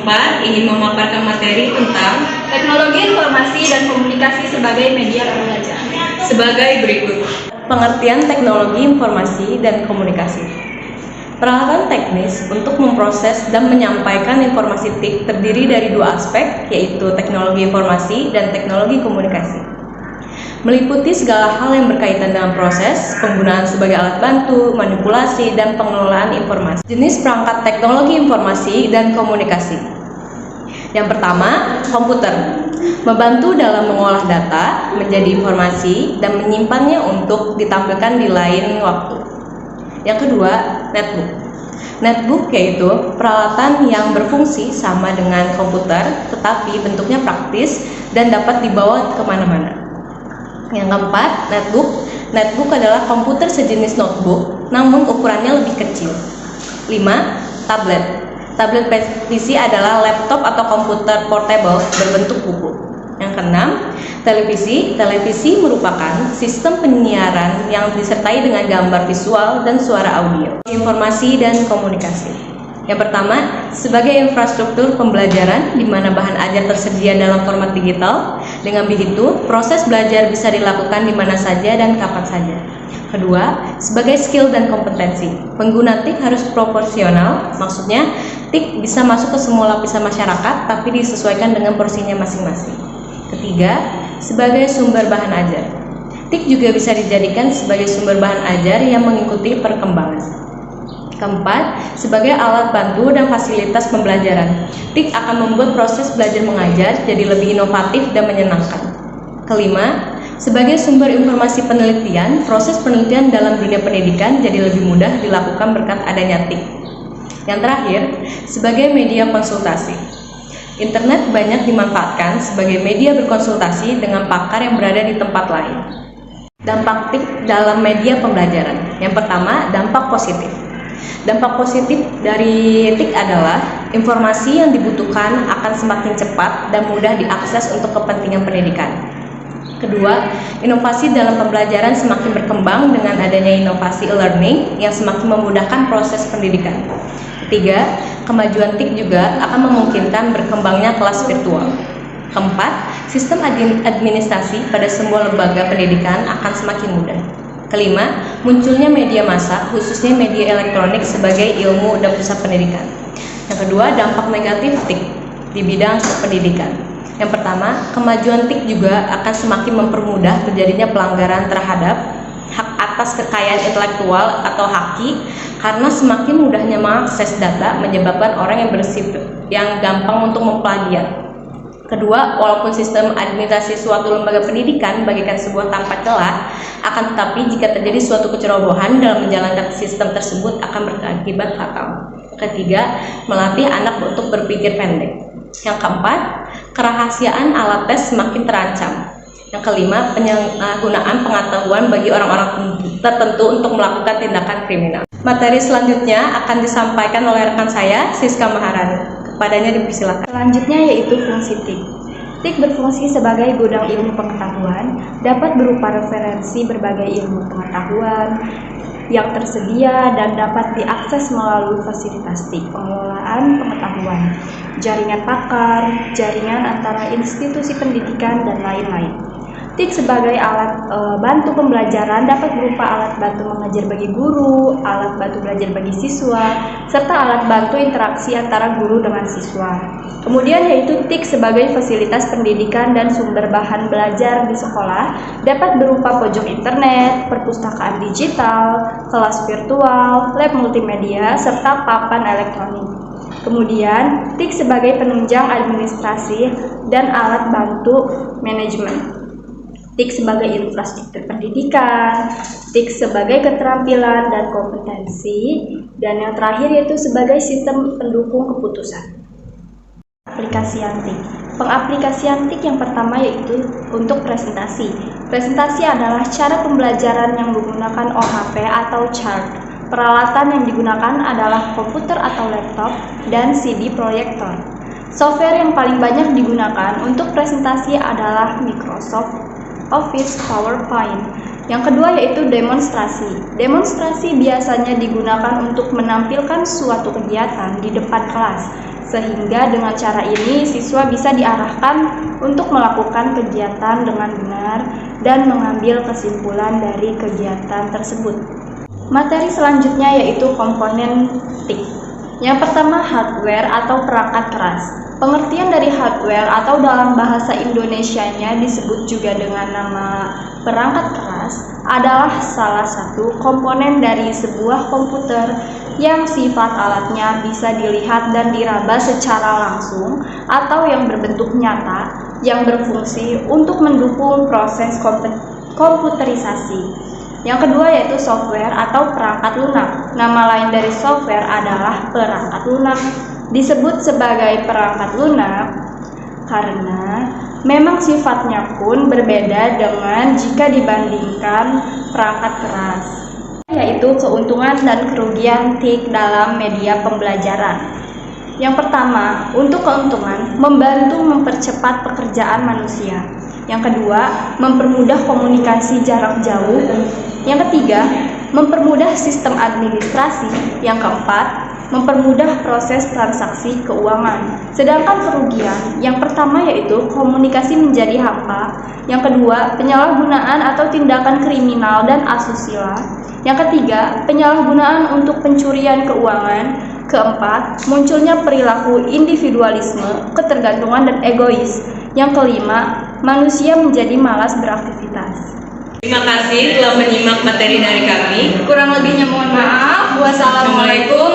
keempat ingin memaparkan materi tentang teknologi informasi dan komunikasi sebagai media pembelajaran. sebagai berikut. Pengertian teknologi informasi dan komunikasi. Peralatan teknis untuk memproses dan menyampaikan informasi TIK terdiri dari dua aspek, yaitu teknologi informasi dan teknologi komunikasi. Meliputi segala hal yang berkaitan dengan proses, penggunaan sebagai alat bantu, manipulasi, dan pengelolaan informasi. Jenis perangkat teknologi informasi dan komunikasi. Yang pertama, komputer. Membantu dalam mengolah data menjadi informasi dan menyimpannya untuk ditampilkan di lain waktu. Yang kedua, netbook. Netbook yaitu peralatan yang berfungsi sama dengan komputer, tetapi bentuknya praktis dan dapat dibawa kemana-mana. Yang keempat, netbook. Netbook adalah komputer sejenis notebook, namun ukurannya lebih kecil. 5. Tablet. Tablet PC adalah laptop atau komputer portable berbentuk buku. Yang keenam, televisi. Televisi merupakan sistem penyiaran yang disertai dengan gambar visual dan suara audio. Informasi dan komunikasi. Yang pertama, sebagai infrastruktur pembelajaran di mana bahan ajar tersedia dalam format digital. Dengan begitu, proses belajar bisa dilakukan di mana saja dan kapan saja. Kedua, sebagai skill dan kompetensi. Pengguna TIK harus proporsional, maksudnya TIK bisa masuk ke semua lapisan masyarakat tapi disesuaikan dengan porsinya masing-masing. Ketiga, sebagai sumber bahan ajar. TIK juga bisa dijadikan sebagai sumber bahan ajar yang mengikuti perkembangan. Keempat, sebagai alat bantu dan fasilitas pembelajaran. TIK akan membuat proses belajar mengajar jadi lebih inovatif dan menyenangkan. Kelima, sebagai sumber informasi penelitian, proses penelitian dalam dunia pendidikan jadi lebih mudah dilakukan berkat adanya TIK. Yang terakhir, sebagai media konsultasi. Internet banyak dimanfaatkan sebagai media berkonsultasi dengan pakar yang berada di tempat lain. Dampak TIK dalam media pembelajaran. Yang pertama, dampak positif. Dampak positif dari TIK adalah informasi yang dibutuhkan akan semakin cepat dan mudah diakses untuk kepentingan pendidikan. Kedua, inovasi dalam pembelajaran semakin berkembang dengan adanya inovasi e-learning yang semakin memudahkan proses pendidikan. Ketiga, kemajuan TIK juga akan memungkinkan berkembangnya kelas virtual. Keempat, sistem administrasi pada semua lembaga pendidikan akan semakin mudah. Kelima, munculnya media massa, khususnya media elektronik sebagai ilmu dan pusat pendidikan. Yang kedua, dampak negatif TIK di bidang pendidikan. Yang pertama, kemajuan TIK juga akan semakin mempermudah terjadinya pelanggaran terhadap hak atas kekayaan intelektual atau haki karena semakin mudahnya mengakses data menyebabkan orang yang gampang untuk memplagiat. Kedua, walaupun sistem administrasi suatu lembaga pendidikan bagaikan sebuah tampar celah, akan tetapi jika terjadi suatu kecerobohan dalam menjalankan sistem tersebut akan berakibat fatal. Ketiga, melatih anak untuk berpikir pendek. Yang keempat, kerahasiaan alat tes semakin terancam. Yang kelima, penyalahgunaan pengetahuan bagi orang-orang tertentu untuk melakukan tindakan kriminal. Materi selanjutnya akan disampaikan oleh rekan saya, Siska Maharani. Kepadanya dipersilakan. Selanjutnya yaitu fungsi TIK. TIK berfungsi sebagai gudang ilmu pengetahuan, dapat berupa referensi berbagai ilmu pengetahuan yang tersedia dan dapat diakses melalui fasilitas TIK, pengelolaan pengetahuan, jaringan pakar, jaringan antara institusi pendidikan, dan lain-lain. TIK sebagai alat bantu pembelajaran dapat berupa alat bantu mengajar bagi guru, alat bantu belajar bagi siswa, serta alat bantu interaksi antara guru dengan siswa. Kemudian yaitu TIK sebagai fasilitas pendidikan dan sumber bahan belajar di sekolah dapat berupa pojok internet, perpustakaan digital, kelas virtual, lab multimedia, serta papan elektronik. Kemudian TIK sebagai penunjang administrasi dan alat bantu manajemen. TIK sebagai infrastruktur pendidikan, TIK sebagai keterampilan dan kompetensi, dan yang terakhir yaitu sebagai sistem pendukung keputusan. Aplikasian TIK. Pengaplikasian TIK yang pertama yaitu untuk presentasi. Presentasi adalah cara pembelajaran yang menggunakan OHP atau chart. Peralatan yang digunakan adalah komputer atau laptop dan CD proyektor. Software yang paling banyak digunakan untuk presentasi adalah Microsoft Office PowerPoint. Yang kedua yaitu demonstrasi. Demonstrasi biasanya digunakan untuk menampilkan suatu kegiatan di depan kelas, Sehingga dengan cara ini siswa bisa diarahkan untuk melakukan kegiatan dengan benar dan mengambil kesimpulan dari kegiatan tersebut. Materi selanjutnya yaitu komponen TIC. Yang pertama, hardware atau perangkat keras. Pengertian dari hardware atau dalam bahasa Indonesianya disebut juga dengan nama perangkat keras adalah salah satu komponen dari sebuah komputer yang sifat alatnya bisa dilihat dan diraba secara langsung atau yang berbentuk nyata yang berfungsi untuk mendukung proses komputerisasi. Yang kedua yaitu software atau perangkat lunak. Nama lain dari software adalah perangkat lunak. Disebut sebagai perangkat lunak karena memang sifatnya pun berbeda dengan jika dibandingkan perangkat keras, yaitu keuntungan dan kerugian TIC dalam media pembelajaran. Yang pertama, untuk keuntungan, membantu mempercepat pekerjaan manusia. Yang kedua, mempermudah komunikasi jarak jauh. Yang ketiga, mempermudah sistem administrasi. Yang keempat, mempermudah proses transaksi keuangan. Sedangkan kerugian, yang pertama yaitu komunikasi menjadi hampa. Yang kedua, penyalahgunaan atau tindakan kriminal dan asusila. Yang ketiga, penyalahgunaan untuk pencurian keuangan. Keempat, munculnya perilaku individualisme, ketergantungan dan egois. Yang kelima, manusia menjadi malas beraktivitas. Terima kasih telah menyimak materi dari kami. Kurang lebihnya mohon maaf. Wassalamualaikum